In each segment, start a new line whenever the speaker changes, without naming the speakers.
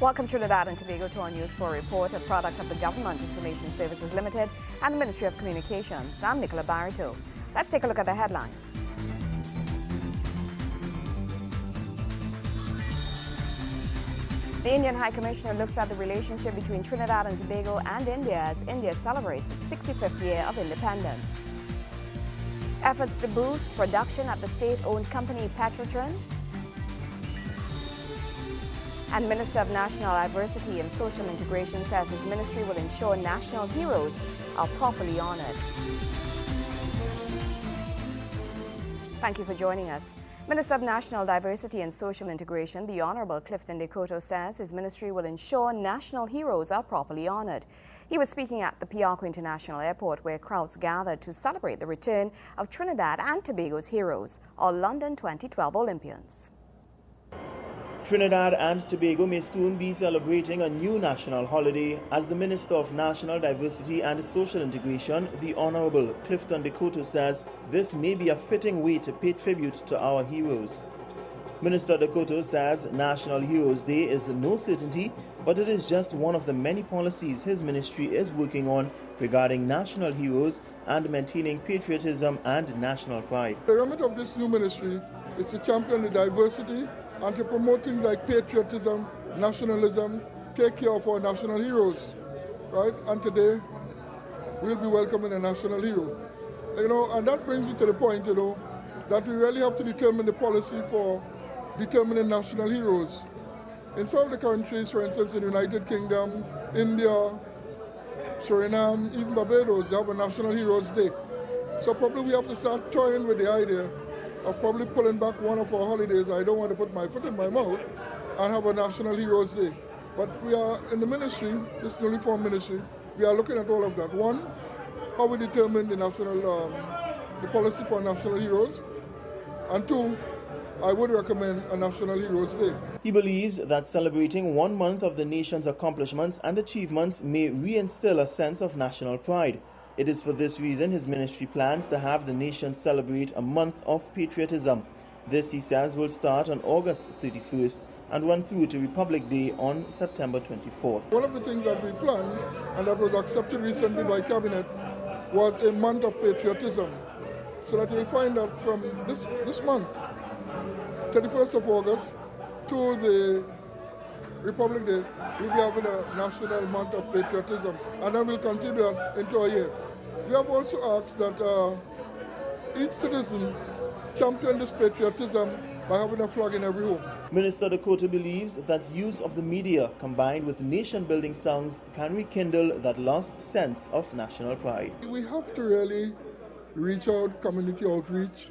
Welcome Trinidad and Tobago to our News 4 report, a product of the Government Information Services Limited and the Ministry of Communications. I'm Nicola Barito. Let's take a look at the headlines. The Indian High Commissioner looks at the relationship between Trinidad and Tobago and India as India celebrates its 65th year of independence. Efforts to boost production at the state-owned company Petrotrin. And Minister of National Diversity and Social Integration says his ministry will ensure national heroes are properly honored. Thank you for joining us. Minister of National Diversity and Social Integration, the Honorable Clifton Decoto, says his ministry will ensure national heroes are properly honored. He was speaking at the Piarco International Airport, where crowds gathered to celebrate the return of Trinidad and Tobago's heroes, or London 2012 Olympians.
Trinidad and Tobago may soon be celebrating a new national holiday as the Minister of National Diversity and Social Integration, the Honorable Clifton Decoto, says this may be a fitting way to pay tribute to our heroes. Minister Decoto says National Heroes Day is no certainty, but it is just one of the many policies his ministry is working on regarding national heroes and maintaining patriotism and national pride.
The remit of this new ministry is to champion the diversity and to promote things like patriotism, nationalism, take care of our national heroes, right? And today, we'll be welcoming a national hero. And that brings me to the point, that we really have to determine the policy for determining national heroes. In some of the countries, for instance, in the United Kingdom, India, Suriname, even Barbados, they have a National Heroes Day. So probably we have to start toying with the idea of probably pulling back one of our holidays. I don't want to put my foot in my mouth and have a National Heroes Day. But we are in the ministry, this newly formed ministry, we are looking at all of that. One, how we determine the policy for national heroes. And two, I would recommend a National Heroes Day.
He believes that celebrating 1 month of the nation's accomplishments and achievements may reinstill a sense of national pride. It is for this reason his ministry plans to have the nation celebrate a month of patriotism. This, he says, will start on August 31st and run through to Republic Day on September 24th.
One of the things that we planned, and that was accepted recently by Cabinet, was a month of patriotism. So that you'll find that from this month, 31st of August, to the Republic Day, we'll be having a national month of patriotism, and then we'll continue that into a year. We have also asked that each citizen champion this patriotism by having a flag in every home.
Minister Decoto believes that use of the media combined with nation-building songs can rekindle that lost sense of national pride.
We have to really reach out, community outreach,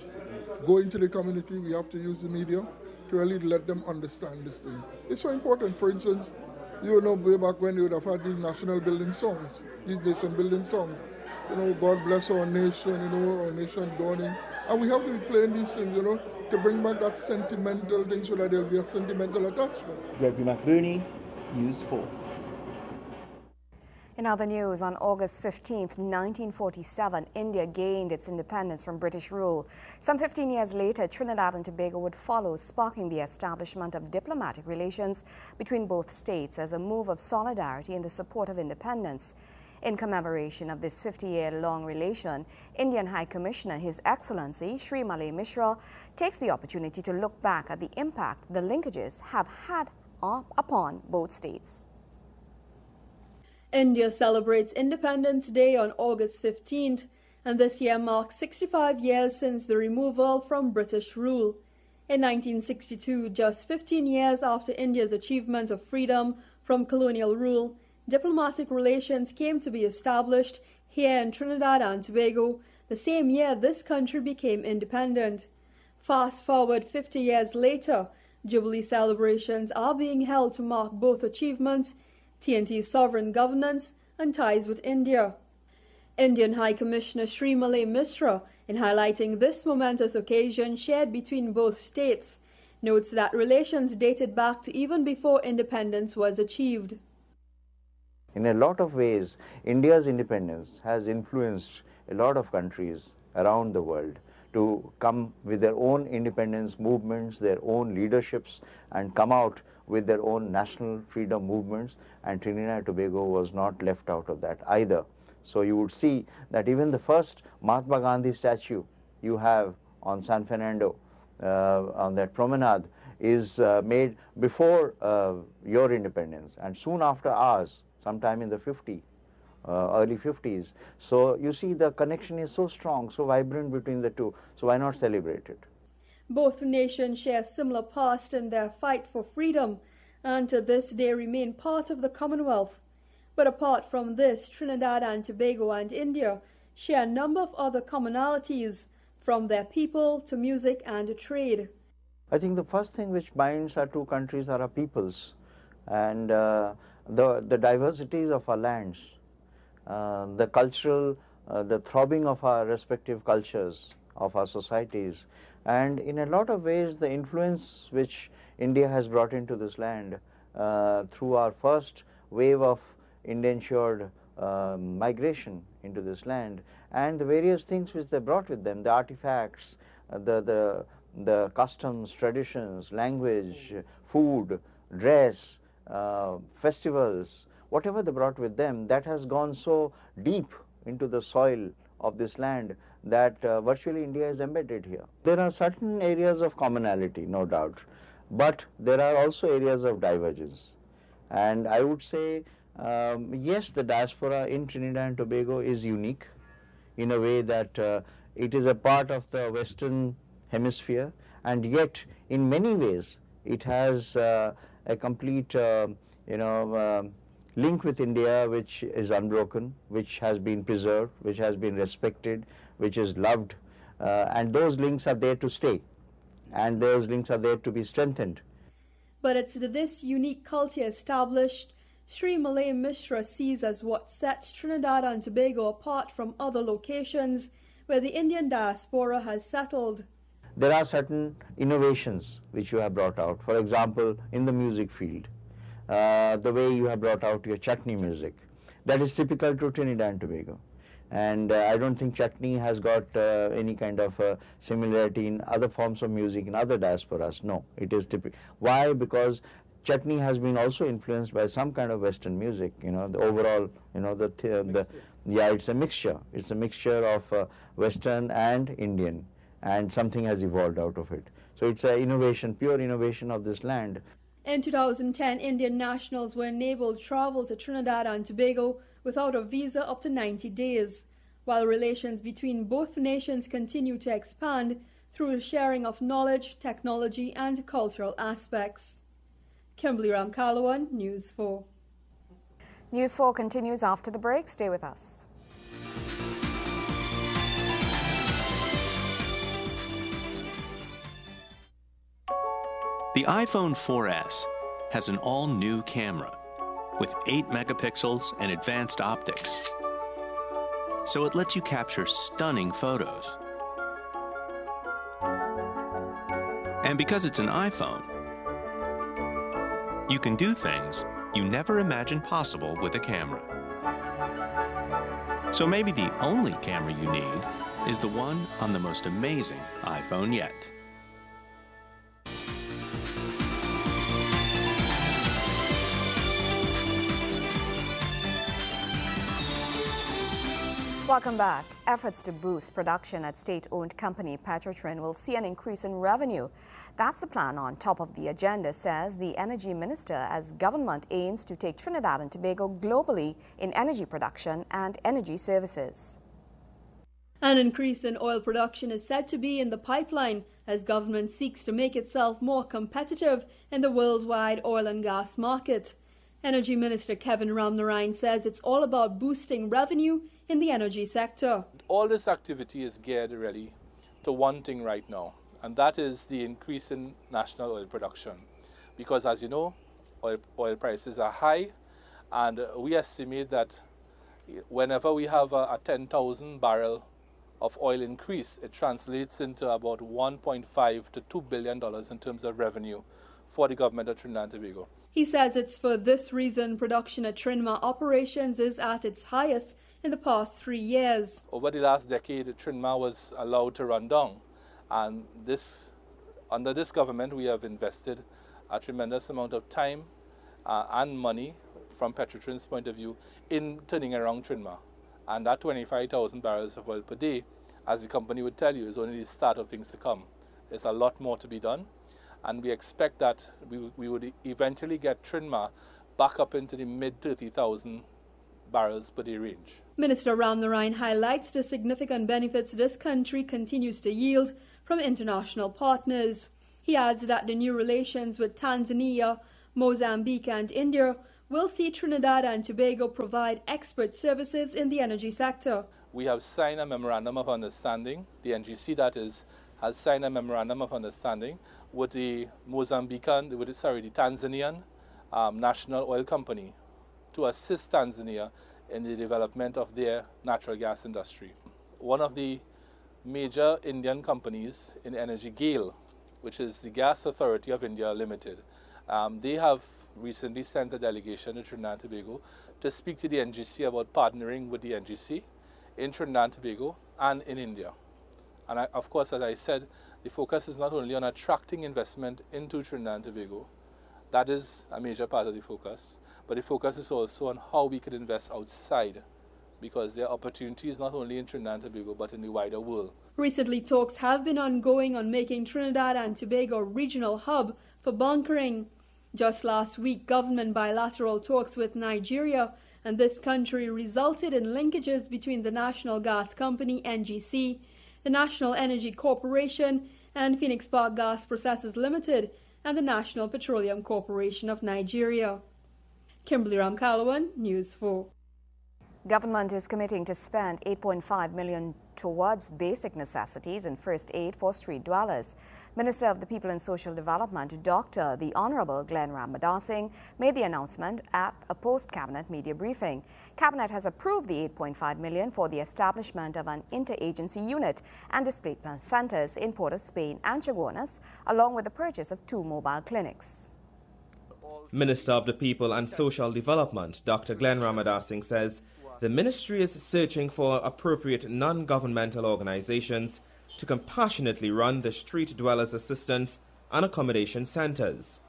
go into the community. We have to use the media to really let them understand this thing. It's so important. For instance, way back when you would have had these national building songs, these nation building songs. God bless our nation, our nation dawning. And we have to be playing these things, to bring back that sentimental thing so that there'll be a sentimental attachment.
Gregory McBurney, News 4.
In other news, on August 15, 1947, India gained its independence from British rule. Some 15 years later, Trinidad and Tobago would follow, sparking the establishment of diplomatic relations between both states as a move of solidarity in the support of independence. In commemoration of this 50-year-long relation, Indian High Commissioner, His Excellency Sri Malay Mishra, takes the opportunity to look back at the impact the linkages have had upon both states.
India celebrates Independence Day on August 15th, and this year marks 65 years since the removal from British rule. In 1962, just 15 years after India's achievement of freedom from colonial rule, diplomatic relations came to be established here in Trinidad and Tobago, the same year this country became independent. Fast forward 50 years later, Jubilee celebrations are being held to mark both achievements, TNT's sovereign governance and ties with India. Indian High Commissioner Sri Malay Mishra, in highlighting this momentous occasion shared between both states, notes that relations dated back to even before independence was achieved.
In a lot of ways, India's independence has influenced a lot of countries around the world to come with their own independence movements, their own leaderships, and come out with their own national freedom movements, and Trinidad and Tobago was not left out of that either. So you would see that even the first Mahatma Gandhi statue you have on San Fernando, on that promenade, is made before your independence and soon after ours, sometime in the early 50s. So you see the connection is so strong, so vibrant between the two, so why not celebrate it?
Both nations share similar past in their fight for freedom, and to this day remain part of the Commonwealth. But apart from this, Trinidad and Tobago and India share a number of other commonalities, from their people to music and trade.
I think the first thing which binds our two countries are our peoples, and the diversities of our lands, the cultural, the throbbing of our respective cultures, of our societies, and in a lot of ways the influence which India has brought into this land through our first wave of indentured migration into this land, and the various things which they brought with them, the artifacts, the customs, traditions, language, food, dress, festivals, whatever they brought with them, that has gone so deep into the soil of this land that virtually India is embedded here. There are certain areas of commonality, no doubt, but there are also areas of divergence. And I would say, yes, the diaspora in Trinidad and Tobago is unique in a way that it is a part of the Western Hemisphere, and yet in many ways it has a complete link with India which is unbroken, which has been preserved, which has been respected, which is loved, and those links are there to stay, and those links are there to be strengthened.
But it's this unique culture established Sri Malay Mishra sees as what sets Trinidad and Tobago apart from other locations where the Indian diaspora has settled.
There are certain innovations which you have brought out. For example, in the music field, the way you have brought out your chutney music, that is typical to Trinidad and Tobago. And I don't think chutney has got any kind of similarity in other forms of music in other diasporas. No, it is typical. Why? Because chutney has been also influenced by some kind of Western music. The overall, it's a mixture. It's a mixture of Western and Indian, and something has evolved out of it. So it's an innovation, pure innovation of this land.
In 2010, Indian nationals were enabled to travel to Trinidad and Tobago without a visa up to 90 days, while relations between both nations continue to expand through the sharing of knowledge, technology, and cultural aspects. Kimberly Ramkalawan, News 4.
News 4 continues after the break. Stay with us.
The iPhone 4S has an all-new camera with 8 megapixels and advanced optics. So it lets you capture stunning photos. And because it's an iPhone, you can do things you never imagined possible with a camera. So maybe the only camera you need is the one on the most amazing iPhone yet.
Welcome back. Efforts to boost production at state-owned company Petrotrin will see an increase in revenue. That's the plan on top of the agenda, says the energy minister, as government aims to take Trinidad and Tobago globally in energy production and energy services.
An increase in oil production is said to be in the pipeline as government seeks to make itself more competitive in the worldwide oil and gas market. Energy Minister Kevin Ramnarine says it's all about boosting revenue in the energy sector.
All this activity is geared really to one thing right now, and that is the increase in national oil production. Because as you know, oil prices are high, and we estimate that whenever we have a 10,000 barrel of oil increase, it translates into about $1.5 to $2 billion in terms of revenue for the government of Trinidad and Tobago.
He says it's for this reason production at Trinma operations is at its highest in the past 3 years.
Over the last decade, Trinma was allowed to run down, and under this government we have invested a tremendous amount of time and money from Petrotrin's point of view in turning around Trinma. And that 25,000 barrels of oil per day, as the company would tell you, is only the start of things to come. There's a lot more to be done, and we expect that we would eventually get Trinma back up into the mid 30,000 barrels per day range.
Minister Ram Narayan highlights the significant benefits this country continues to yield from international partners. He adds that the new relations with Tanzania, Mozambique and India will see Trinidad and Tobago provide expert services in the energy sector.
We have signed a memorandum of understanding, the NGC that is, has signed a memorandum of understanding with the Tanzanian National Oil Company to assist Tanzania in the development of their natural gas industry. One of the major Indian companies in energy, GAIL, which is the Gas Authority of India Limited, they have recently sent a delegation to Trinidad and Tobago to speak to the NGC about partnering with the NGC in Trinidad and Tobago and in India. And of course, as I said, the focus is not only on attracting investment into Trinidad and Tobago, that is a major part of the focus, but the focus is also on how we could invest outside, because there are opportunities not only in Trinidad and Tobago but in the wider world.
Recently, talks have been ongoing on making Trinidad and Tobago a regional hub for bunkering. Just last week, government bilateral talks with Nigeria and this country resulted in linkages between the National Gas Company, NGC, the National Energy Corporation, and Phoenix Park Gas Processors Limited, and the National Petroleum Corporation of Nigeria. Kimberly Ramkalawan, News 4.
Government is committing to spend $8.5 million towards basic necessities and first aid for street dwellers. Minister of the People and Social Development, Dr. the Honorable Glenn Ramadasing, made the announcement at a post-cabinet media briefing. Cabinet has approved the $8.5 million for the establishment of an interagency unit and displacement centers in Port of Spain and Chaguanas, along with the purchase of 2 mobile clinics.
Minister of the People and Social Development, Dr. Glenn Ramadasing, says the ministry is searching for appropriate non-governmental organizations to compassionately run the street dwellers assistance and accommodation centers.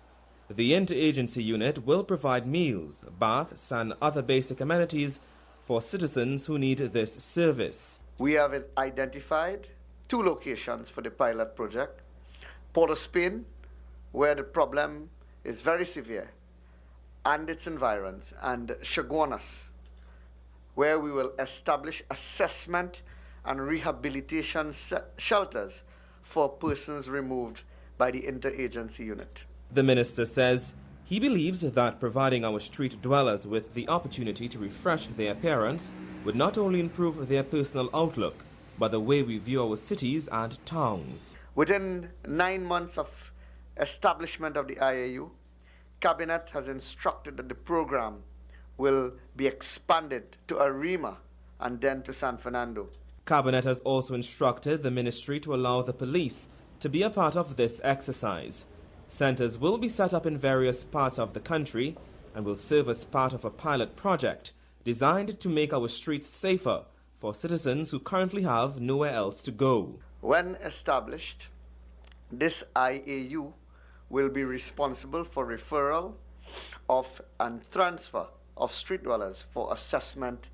The interagency unit will provide meals, baths and other basic amenities for citizens who need this service.
We have identified 2 locations for the pilot project. Port of Spain, where the problem is very severe, and its environs, and Chaguanas, where we will establish assessment and rehabilitation shelters for persons removed by the interagency unit.
The minister says he believes that providing our street dwellers with the opportunity to refresh their appearance would not only improve their personal outlook, but the way we view our cities and towns.
Within 9 months of establishment of the IAU, Cabinet has instructed that the program will be expanded to Arima and then to San Fernando.
Cabinet has also instructed the ministry to allow the police to be a part of this exercise. Centers will be set up in various parts of the country and will serve as part of a pilot project designed to make our streets safer for citizens who currently have nowhere else to go.
When established, this IAU will be responsible for referral of and transfer of street dwellers for assessment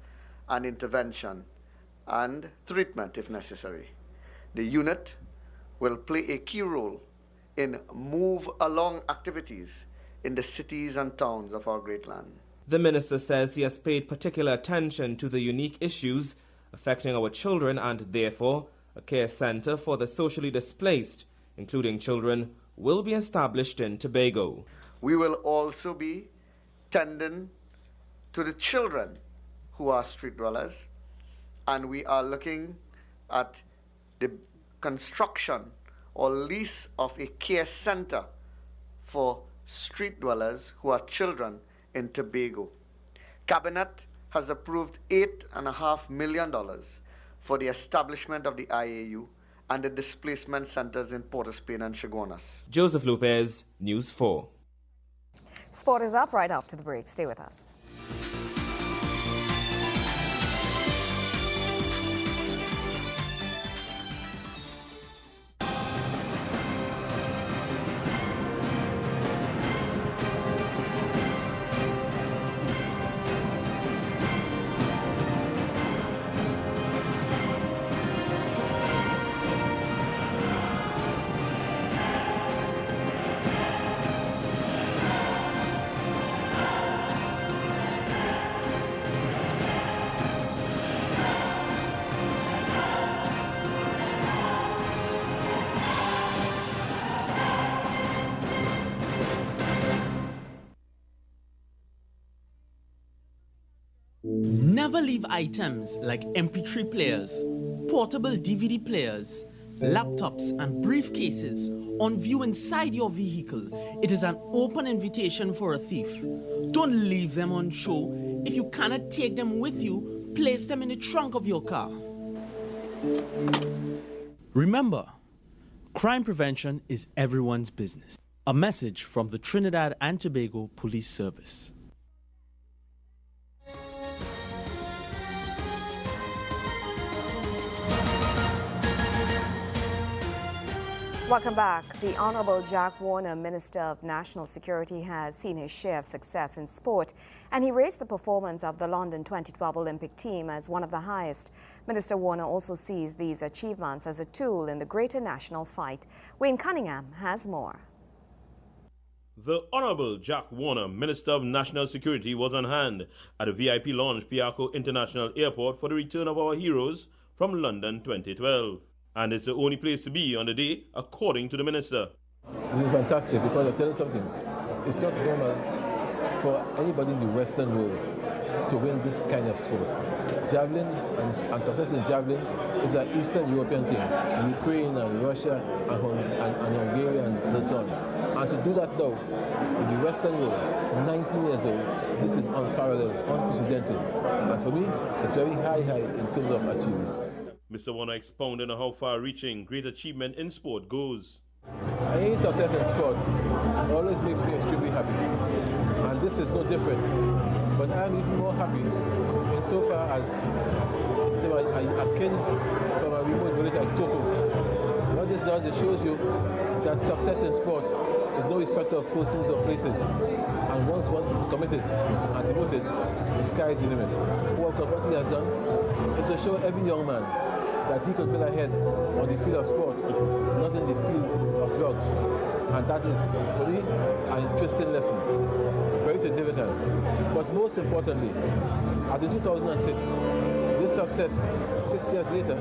and intervention and treatment if necessary. The unit will play a key role in move-along activities in the cities and towns of our great land.
The minister says he has paid particular attention to the unique issues affecting our children and therefore a care center for the socially displaced, including children, will be established in Tobago.
We will also be tending to the children who are street dwellers, and we are looking at the construction or lease of a care center for street dwellers who are children in Tobago. Cabinet has approved $8.5 million for the establishment of the IAU and the displacement centers in Port of Spain and Chaguanas.
Joseph Lopez, News 4.
Sport is up right after the break. Stay with us.
Never leave items like MP3 players, portable DVD players, laptops and briefcases on view inside your vehicle. It is an open invitation for a thief. Don't leave them on show. If you cannot take them with you, place them in the trunk of your car. Remember, crime prevention is everyone's business. A message from the Trinidad and Tobago Police Service.
Welcome back. The Honorable Jack Warner, Minister of National Security, has seen his share of success in sport, and he raised the performance of the London 2012 Olympic team as one of the highest. Minister Warner also sees these achievements as a tool in the greater national fight. Wayne Cunningham has more.
The Honorable Jack Warner, Minister of National Security, was on hand at a VIP lounge Piarco International Airport for the return of our heroes from London 2012. And it's the only place to be on the day, according to the minister.
This is fantastic because I tell you something, it's not normal for anybody in the Western world to win this kind of sport. Javelin and success in javelin is an Eastern European thing. Ukraine and Russia and Hungary and so on. And to do that now in the Western world, 19 years old, this is unparalleled, unprecedented. And for me, it's very high in terms of achievement.
Mr. Warner expounded on how far-reaching great achievement in sport goes.
Any success in sport always makes me extremely happy. And this is no different. But I'm even more happy insofar as a kid from a remote village like Toko. What this does, it shows you that success in sport is no respect of persons or places. And once one is committed and devoted, the sky is the limit. What he has done is to show every young man that he could build ahead on the field of sport, not in the field of drugs. And that is, for me, an interesting lesson, very significant. But most importantly, as in 2006, this success, 6 years later,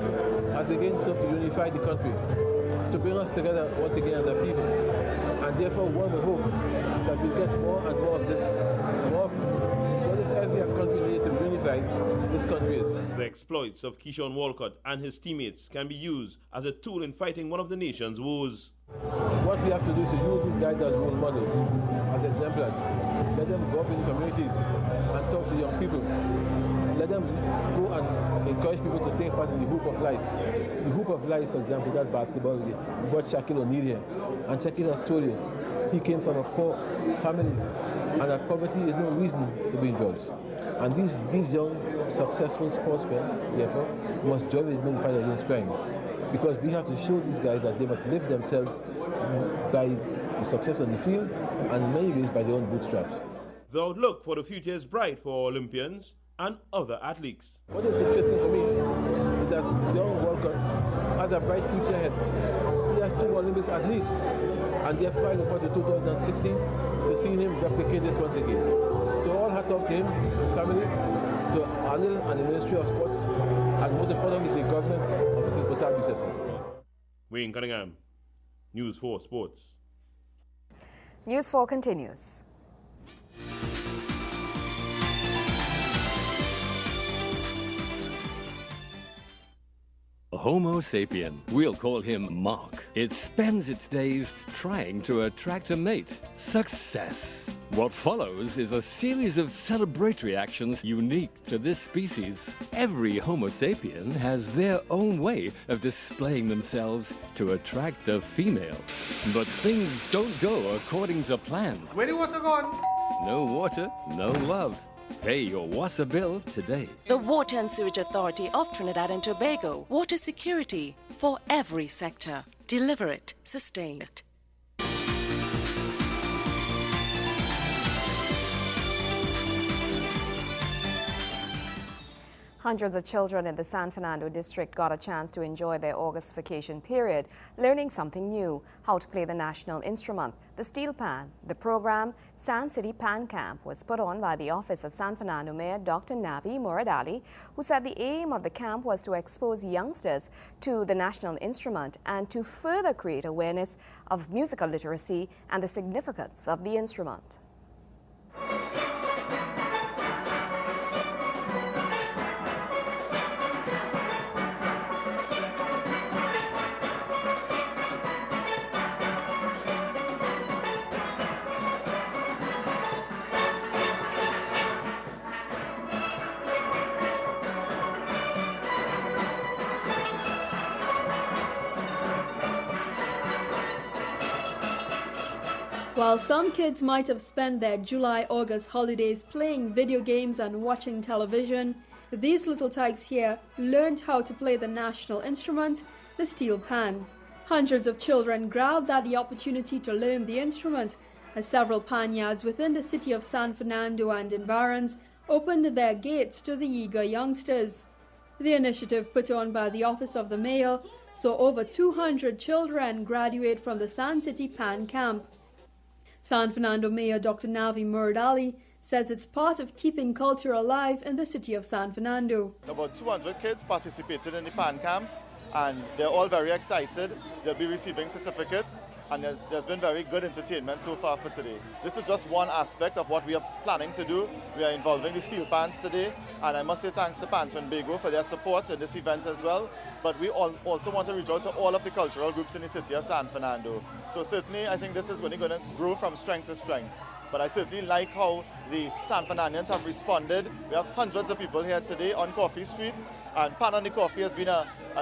has again served to unify the country, to bring us together once again as a people. And therefore, one would hope that we'll get more and more of this, more often. Because if every country needed to be unified, this country is.
The exploits of Keyshawn Walcott and his teammates can be used as a tool in fighting one of the nation's wars.
What we have to do is to use these guys as role models, as exemplars. Let them go off in the communities and talk to young people. Let them go and encourage people to take part in the hoop of life. The hoop of life, for example, that basketball game. We brought Shaquille O'Neal here. And Shaquille has told you, he came from a poor family, and that poverty is no reason to be in drugs. And these young, successful sportsmen, therefore, must join with me in fight against crime. Because we have to show these guys that they must live themselves by the success on the field, and in many ways by their own bootstraps.
The outlook for the future is bright for Olympians and other athletes.
What is interesting for me is that young Walcott has a bright future ahead. He has 2 Olympics at least, and therefore I look forward to 2016 to see him replicate this once again. So all hats off to him, his family, to Anil and the Ministry of Sports, and most importantly the government of Mrs. Bosabi Sesson.
Wayne Cunningham, News 4 Sports.
News 4 continues.
Homo sapien, we'll call him Mark. It spends its days trying to attract a mate. Success. What follows is a series of celebratory actions unique to this species. Every Homo sapien has their own way of displaying themselves to attract a female. But things don't go according to plan.
Where the water gone?
No water, no love. Pay your WASA bill today.
The Water and Sewage Authority of Trinidad and Tobago. Water security for every sector. Deliver it, sustain it.
Hundreds of children in the San Fernando district got a chance to enjoy their August vacation period, learning something new, how to play the national instrument, the steel pan. The program, San City Pan Camp, was put on by the Office of San Fernando Mayor Dr. Navi Muradali, who said the aim of the camp was to expose youngsters to the national instrument and to further create awareness of musical literacy and the significance of the instrument.
While some kids might have spent their July-August holidays playing video games and watching television, these little tykes here learned how to play the national instrument, the steel pan. Hundreds of children grabbed at the opportunity to learn the instrument, as several pan yards within the city of San Fernando and environs opened their gates to the eager youngsters. The initiative, put on by the Office of the Mayor, saw over 200 children graduate from the San City Pan Camp. San Fernando Mayor Dr. Navi Murdali says it's part of keeping culture alive in the city of San Fernando.
About 200 kids participated in the Pan Camp, and they're all very excited. They'll be receiving certificates, and there's been very good entertainment so far for today. This is just one aspect of what we are planning to do. We are involving the steel pans today, and I must say thanks to Pan Trinbago for their support in this event as well. But we also want to reach out to all of the cultural groups in the city of San Fernando. So certainly I think this is really going to grow from strength to strength. But I certainly like how the San Fernandans have responded. We have hundreds of people here today on Coffee Street, and Pan on the Coffee has been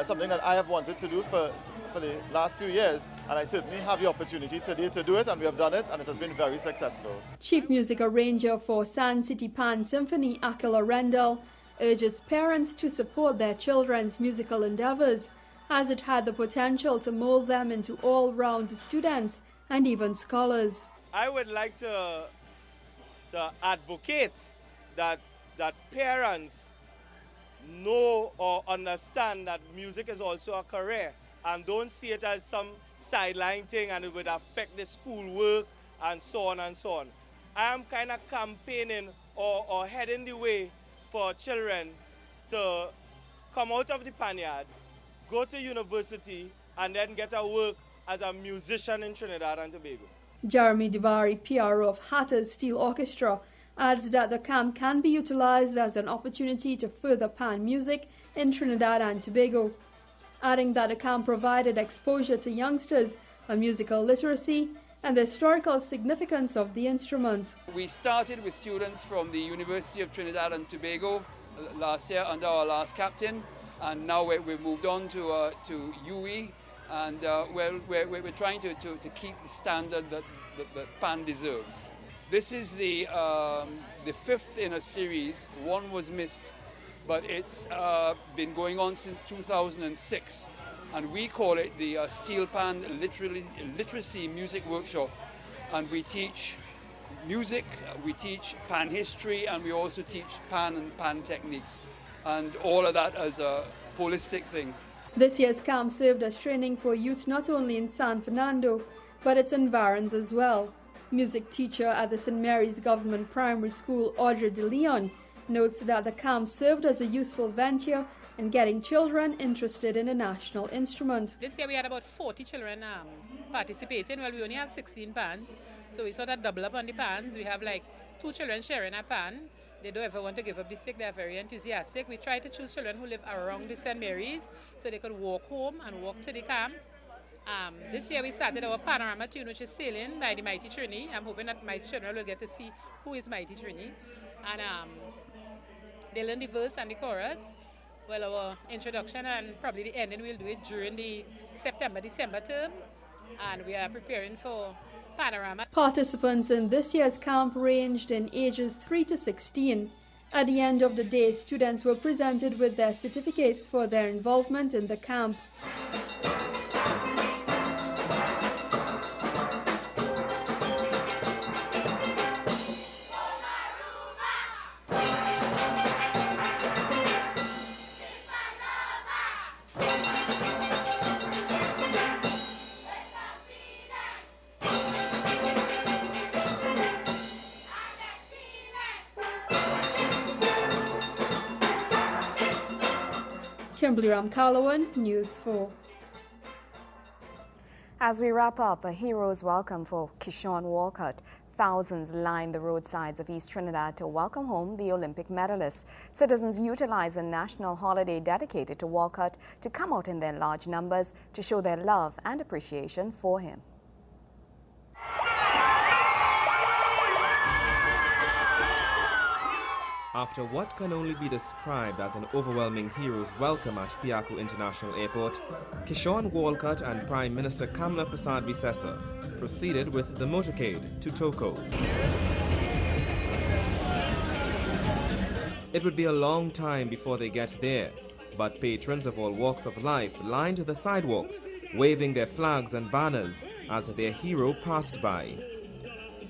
something that I have wanted to do for the last few years, and I certainly have the opportunity today to do it, and we have done it, and it has been very successful.
Chief Music Arranger for San City Pan Symphony, Akila Rendell, urges parents to support their children's musical endeavors, as it had the potential to mold them into all-round students and even scholars.
I would like to advocate that parents know or understand that music is also a career, and don't see it as some sideline thing and it would affect the schoolwork and so on and so on. I am kind of campaigning or heading the way for children to come out of the panyard, go to university, and then get a work as a musician in Trinidad and Tobago.
Jeremy Divari, PRO of Hatter's Steel Orchestra, adds that the camp can be utilized as an opportunity to further pan music in Trinidad and Tobago, adding that the camp provided exposure to youngsters on musical literacy and the historical significance of the instrument.
We started with students from the University of Trinidad and Tobago last year under our last captain, and now we've moved on to UE, and we're trying to keep the standard that pan deserves. This is the fifth in a series. One was missed, but it's been going on since 2006, and we call it the Steel Pan Literacy Music Workshop. And we teach music, we teach pan history, and we also teach pan and pan techniques, and all of that as a holistic thing.
This year's camp served as training for youth not only in San Fernando, but its environs as well. Music teacher at the St. Mary's Government Primary School, Audrey De Leon, notes that the camp served as a useful venture in getting children interested in a national instrument.
This year we had about 40 children participating. Well, we only have 16 pans, so we sort of double up on the pans. We have like 2 children sharing a pan. They don't ever want to give up the sick. They're very enthusiastic. We try to choose children who live around the St. Mary's so they could walk home and walk to the camp. This year we started our panorama tune, which is Sailing by the Mighty Trini. I'm hoping that my children will get to see who is Mighty Trini. And they learn the verse and the chorus. Well, our introduction and probably the ending, we'll do it during the September-December term. And we are preparing for panorama.
Participants in this year's camp ranged in ages 3 to 16. At the end of the day, students were presented with their certificates for their involvement in the camp. Kimberly Ramkalawan, News 4.
As we wrap up, a hero's welcome for Kishon Walcott. Thousands lined the roadsides of East Trinidad to welcome home the Olympic medalist. Citizens utilized a national holiday dedicated to Walcott to come out in their large numbers to show their love and appreciation for him.
After what can only be described as an overwhelming hero's welcome at Piarco International Airport, Kishon Walcott and Prime Minister Kamla Prasad Visesa proceeded with the motorcade to Toko. It would be a long time before they get there, but patrons of all walks of life lined the sidewalks, waving their flags and banners as their hero passed by.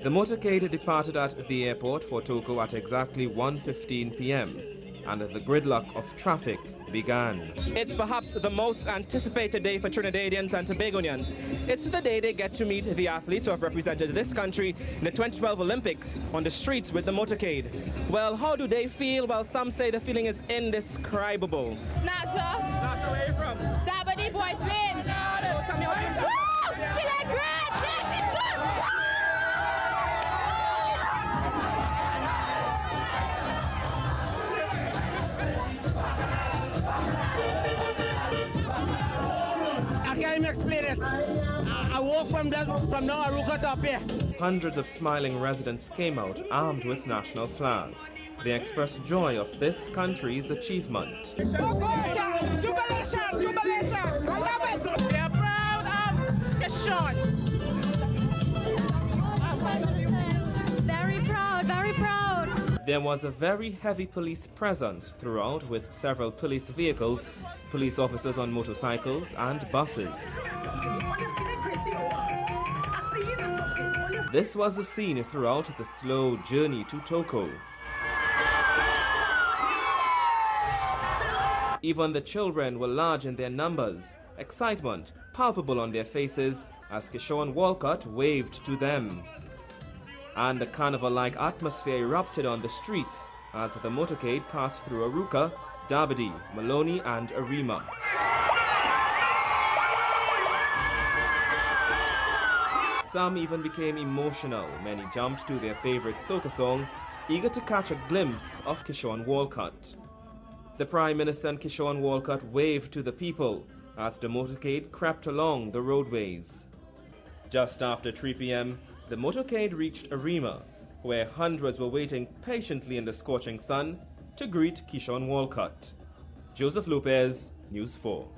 The motorcade departed at the airport for Toko at exactly 1:15 p.m. and the gridlock of traffic began.
It's perhaps the most anticipated day for Trinidadians and Tobagonians. It's the day they get to meet the athletes who have represented this country in the 2012 Olympics on the streets with the motorcade. Well, how do they feel? Well, some say the feeling is indescribable.
Nasha.
Nasha, where are you from?
Dabadi Boys Lane. Woo! Feeling great! Yes,
I can't even explain it. I walk from now Aruka to up here.
Hundreds of smiling residents came out armed with national flags. They expressed joy of this country's achievement.
Jubilation! Jubilation! I love it!
We are proud of Kishon.
Very proud, very proud.
There was a very heavy police presence throughout, with several police vehicles, police officers on motorcycles and buses. This was the scene throughout the slow journey to Toko. Even the children were large in their numbers, excitement palpable on their faces as Kishon Walcott waved to them. And a carnival-like atmosphere erupted on the streets as the motorcade passed through Aruka, Dabadi, Maloney and Arima. Some even became emotional. Many jumped to their favorite soca song, eager to catch a glimpse of Kishon Walcott. The Prime Minister and Kishon Walcott waved to the people as the motorcade crept along the roadways. Just after 3 p.m., the motorcade reached Arima, where hundreds were waiting patiently in the scorching sun to greet Kishon Walcott. Joseph Lopez, News 4.